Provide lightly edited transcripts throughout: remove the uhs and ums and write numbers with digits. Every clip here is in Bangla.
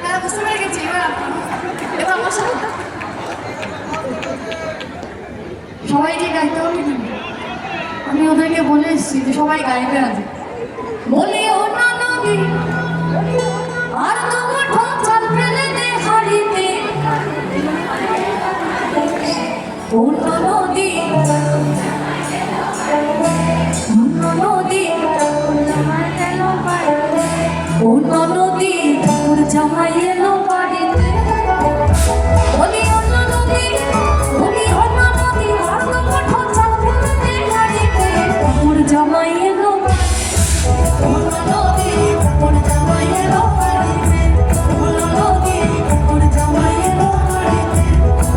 হ্যাঁ বুঝতে পেরে গেছি। এবার আমার সাথে সবাইকে গাইতে হবে কিন্তু আমি ওদেরকে বলে এসেছি যে সবাই গাইবে আজ। বলি ও না নদী আর তোমার ঠোঁট চাল ফেলে দে হাড়িতে, ও না নদী নদী ও না নদী তোর জামাই এলো বাড়িতে। বলি ও না নদী বলি ও না নদী আর তোমার ঠোঁট চাল ফেলে দে হাড়িতে, তোর জামাই এলো ও না নদী তোর জামাই এলো বাড়িতে, ও না নদী তোর জামাই এলো বাড়িতে,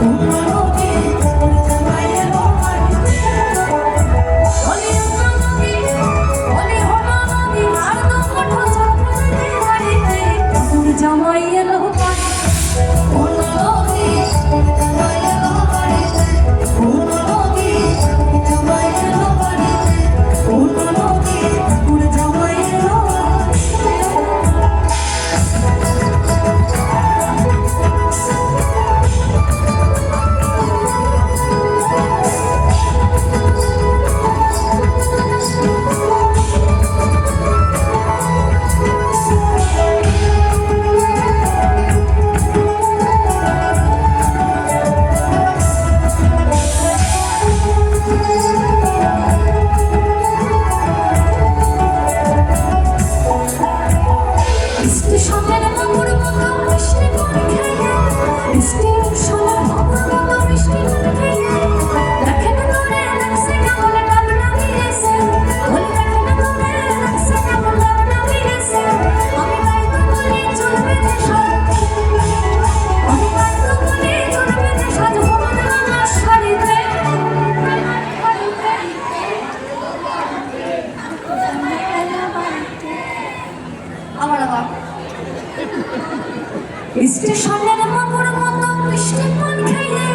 ও না নদী তোর জামাই এলো বাড়িতে। বলি ও না নদী বলি ও না নদী আর তোমার ঠোঁট চাল ফেলে দে হাড়িতে, তোর জামাই এলো বাড়িতে, ও না নদী তোর জামাই এলো বাড়িতে, ও না নদী তোর জামাই এলো বাড়িতে, ও না নদী তোর জামাই এলো স্টেশনের মামুর মতো মিষ্টি করে খেয়ে, স্টেশনের মামুর মতো মিষ্টি করে খেয়ে, দেখেন তোরে লাগছে কেমন ডাবনা মিলেছে, বলি দেখেন তোরে লাগছে কেমন ডাবনা মিলেছে। আমি গাইতো বলি চুল বেঁধে সাজ, আমি গাইতো বলি চুল বেঁধে সাজ হলুদ রঙের শাড়িতে। আবার স্টেশনের মামুর মতো মিষ্টি পান খেয়ে,